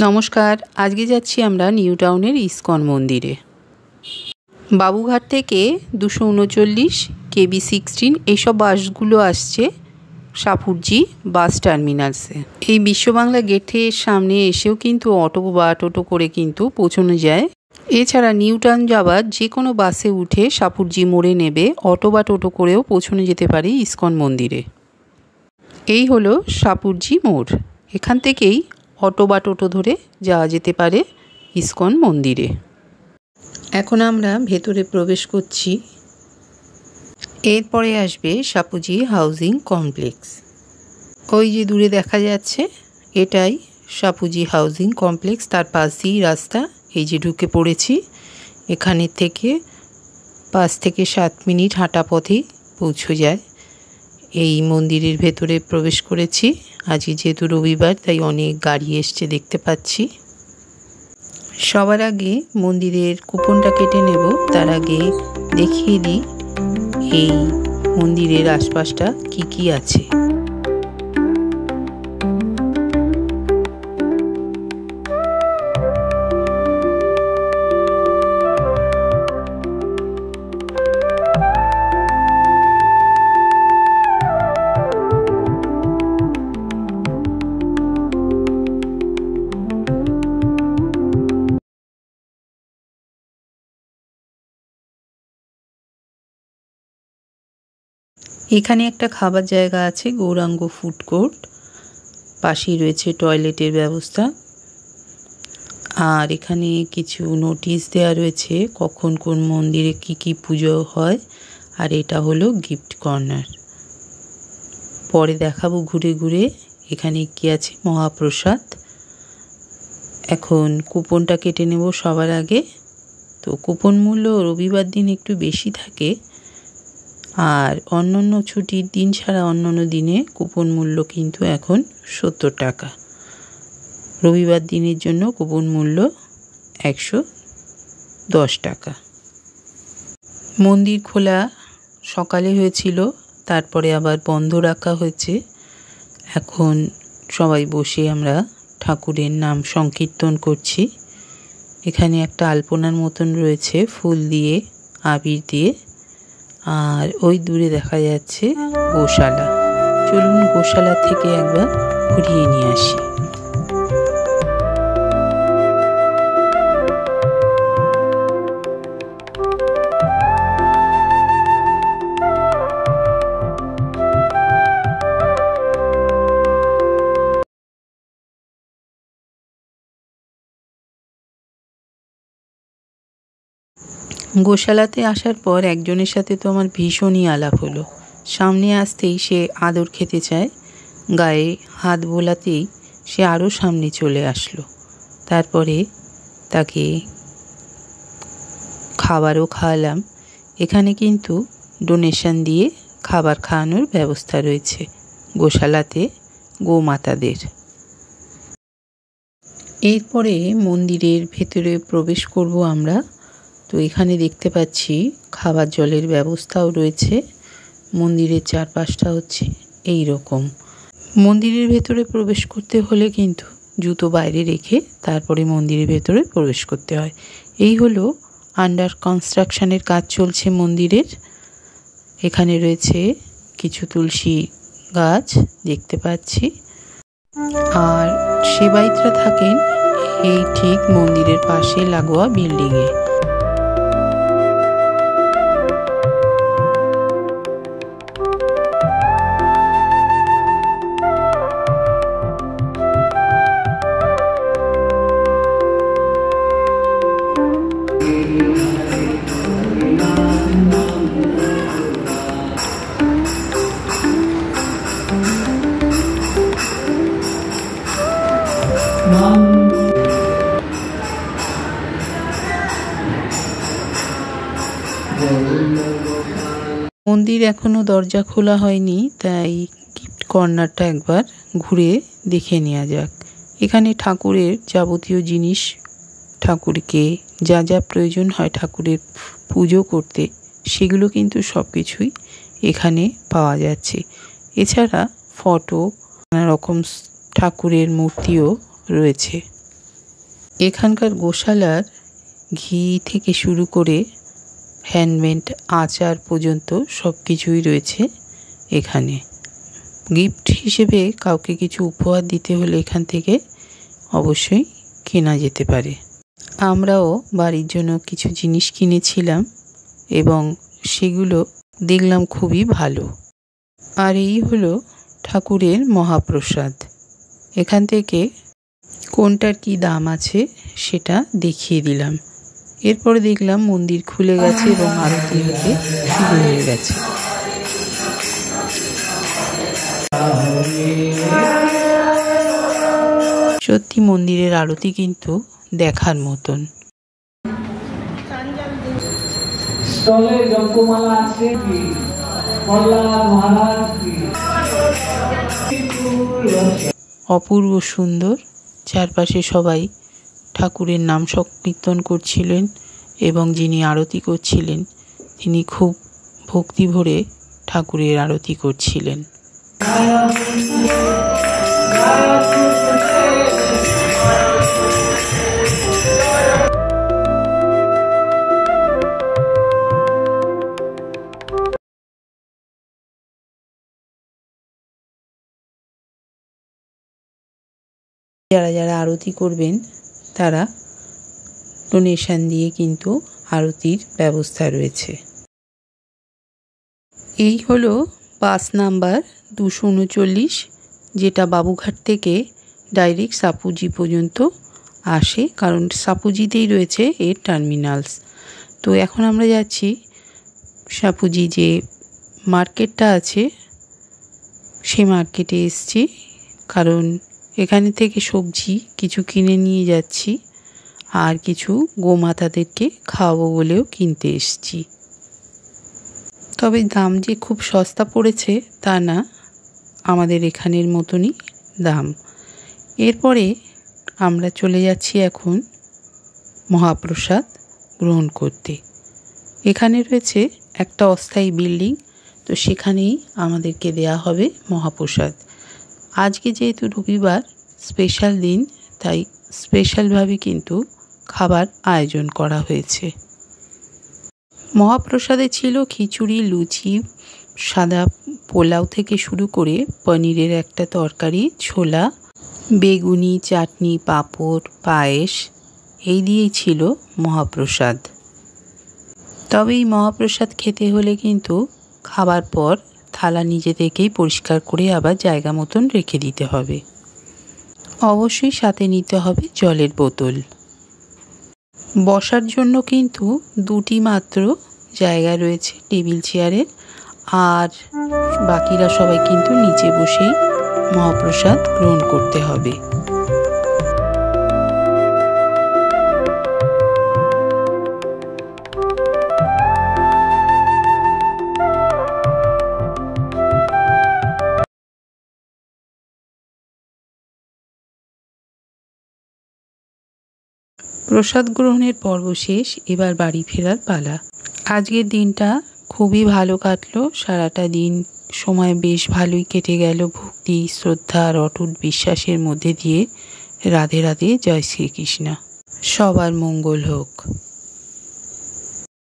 নমস্কার, আজকে যাচ্ছি আমরা নিউ টাউনের ইসকন মন্দিরে। বাবুঘাট থেকে 239 KB 16 এইসব বাসগুলো আসছে সাপুরজি বাস টার্মিনালসে। এই বিশ্ববাংলা গেটের সামনে এসেও কিন্তু অটো বা টোটো করে কিন্তু পৌঁছানো যায়। এছাড়া নিউ টাউন যাওয়ার যে কোনো বাসে উঠে সাপুরজি মোড়ে নেবে অটো বা টোটো করেও পৌঁছানো যেতে পারে ইসকন মন্দিরে। এই হলো সাপুরজি মোড়। এখান থেকেই অটো বা টোটো ধরে যাওয়া যেতে পারে ইসকন মন্দিরে। এখন আমরা ভেতরে প্রবেশ করছি। এরপরে আসবে সাপুরজি হাউজিং কমপ্লেক্স। ওই যে দূরে দেখা যাচ্ছে এটাই সাপুরজি হাউজিং কমপ্লেক্স। তার পাশ দিয়েই রাস্তা। এই যে ঢুকে পড়েছি। এখানে থেকে 5 থেকে 7 মিনিট হাঁটা পথেই পৌঁছে যায়। এই মন্দিরের ভেতরে প্রবেশ করেছি। আজকে যেহেতু রবিবার তাই অনেক গাড়ি এসছে দেখতে পাচ্ছি। সবার আগে মন্দিরের কুপনটা কেটে নেব। তার আগে দেখিয়ে দিই এই মন্দিরের আশপাশটা কি কি আছে। এখানে একটা খাবার জায়গা আছে, গৌরাঙ্গ ফুড কোর্ট। পাশেই রয়েছে টয়লেটের ব্যবস্থা। আর এখানে কিছু নোটিশ দেওয়া রয়েছে কখন কোন মন্দিরে কি কি পুজো হয়। আর এটা হলো গিফট কর্নার। পরে দেখাবো ঘুরে ঘুরে এখানে কি আছে। মহাপ্রসাদ। এখন কুপনটা কেটে নেব সবার আগে। তো কুপন মূল্য রবিবার দিন একটু বেশি থাকে, আর অন্যান্য ছুটির দিন ছাড়া অন্যান্য দিনে কুপন মূল্য কিন্তু এখন 70 টাকা। রবিবার দিনের জন্য কুপন মূল্য 110 টাকা। মন্দির খোলা সকালে হয়েছিল, তারপরে আবার বন্ধ রাখা হয়েছে। এখন সবাই বসে আমরা ঠাকুরের নাম সংকীর্তন করছি। এখানে একটা আলপনার মতন রয়েছে ফুল দিয়ে আবির দিয়ে। আর ওই দূরে দেখা যাচ্ছে গোশালা। চলুন গোশালা থেকে একবার ঘুরিয়ে নিয়ে আসি। গোশালাতে আসার পর একজনের সাথে তো আমার ভীষণই আলাপ হলো। সামনে আসতেই সে আদর খেতে চায়। গায়ে হাত বোলাতেই সে আরও সামনে চলে আসলো। তারপরে তাকে খাবারও খাওয়ালাম। এখানে কিন্তু ডোনেশন দিয়ে খাবার খাওয়ানোর ব্যবস্থা রয়েছে গোশালাতে গোমাতাদের। এরপরে মন্দিরের ভেতরে প্রবেশ করব আমরা। তো এখানে দেখতে পাচ্ছি খাবার জলের ব্যবস্থাও রয়েছে। মন্দিরের চারপাশটা হচ্ছে এই রকম। মন্দিরের ভেতরে প্রবেশ করতে হলে কিন্তু জুতো বাইরে রেখে তারপরে মন্দিরের ভেতরে প্রবেশ করতে হয়। এই হলো আন্ডার কনস্ট্রাকশনের কাজ চলছে মন্দিরের। এখানে রয়েছে কিছু তুলসী গাছ দেখতে পাচ্ছি। আর সেবায়িতরা থাকেন এই ঠিক মন্দিরের পাশে লাগোয়া বিল্ডিংয়ে। মন্দির এখনো দরজা খোলা হয়নি, তাই গিফট কর্নারটা একবার ঘুরে দেখে নেওয়া যাক। এখানে ঠাকুরের যাবতীয় জিনিস, ঠাকুরকে যা যা প্রয়োজন হয় ঠাকুরের পুজো করতে, সেগুলো কিন্তু সব কিছুই এখানে পাওয়া যাচ্ছে। এছাড়া ফটো, নানা রকম ঠাকুরের মূর্তিও রয়েছে। এখানকার গোশালার ঘি থেকে শুরু করে হ্যান্ডমেড আচার পর্যন্ত সব কিছুই রয়েছে এখানে। গিফট হিসেবে কাউকে কিছু উপহার দিতে হলে এখান থেকে অবশ্যই কেনা যেতে পারে। আমরাও বাড়ির জন্য কিছু জিনিস কিনেছিলাম এবং সেগুলো দেখলাম খুবই ভালো। আর এই হলো ঠাকুরের মহাপ্রসাদ। এখান থেকে কোনটার কি দাম আছে সেটা দেখিয়ে দিলাম। এরপরে দেখলাম মন্দির খুলে গেছে এবং আরতি হতে শুরু হয়ে গেছে। সত্যি মন্দিরের আরতি কিন্তু দেখার মতন। অপূর্ব সুন্দর। চারপাশে সবাই ঠাকুরের নাম সংকীর্তন করছিলেন এবং যিনি আরতি করছিলেন তিনি খুব ভক্তি ভরে ঠাকুরের আরতি করছিলেন। যারা যারা আরতি করবেন তারা ডোনেশন দিয়ে কিন্তু আরতির ব্যবস্থা রয়েছে। এই হলো বাস নাম্বার 239, যেটা বাবুঘাট থেকে ডাইরেক্ট সাপুজি পর্যন্ত আসে, কারণ সাপুজিতেই রয়েছে এর টার্মিনালস। তো এখন আমরা যাচ্ছি সাপুজি যে মার্কেটটা আছে সেই মার্কেটে এসছি, কারণ এখানে থেকে সবজি কিছু কিনে নিয়ে যাচ্ছি আর কিছু গোমাতাদেরকে খাওয়াবো বলেও কিনতে এসছি। তবে দাম যে খুব সস্তা পড়েছে তা না, আমাদের এখানের মতনই দাম। এরপরে আমরা চলে যাচ্ছি এখন মহাপ্রসাদ গ্রহণ করতে। এখানে রয়েছে একটা অস্থায়ী বিল্ডিং, তো সেখানেই আমাদেরকে দেয়া হবে মহাপ্রসাদ। আজকে যেহেতু রবিবার স্পেশাল দিন, তাই স্পেশালভাবে কিন্তু খাবার আয়োজন করা হয়েছে। মহাপ্রসাদে ছিল খিচুড়ি, লুচি, সাদা পোলাও থেকে শুরু করে পনিরের একটা তরকারি, ছোলা, বেগুনি, চাটনি, পাঁপড়, পায়েস, এই দিয়েই ছিল মহাপ্রসাদ। তবে এই মহাপ্রসাদ খেতে হলে কিন্তু খাবার পর থালা নিজে থেকেই পরিষ্কার করে আবার জায়গা মতন রেখে দিতে হবে। অবশ্যই সাথে নিতে হবে জলের বোতল। বসার জন্য কিন্তু 2টি মাত্র জায়গা রয়েছে টেবিল চেয়ারের, আর বাকিরা সবাই কিন্তু নিচে বসেই মহাপ্রসাদ গ্রহণ করতে হবে। প্রসাদ গ্রহণের পর্ব শেষ, এবার বাড়ি ফেরার পালা। আজকের দিনটা খুবই ভালো কাটলো। সারাটা দিন সময় বেশ ভালোই কেটে গেল ভক্তি, শ্রদ্ধা আর অটুট বিশ্বাসের মধ্যে দিয়ে। রাধে রাধে, জয় শ্রীকৃষ্ণ। সবার মঙ্গল হোক।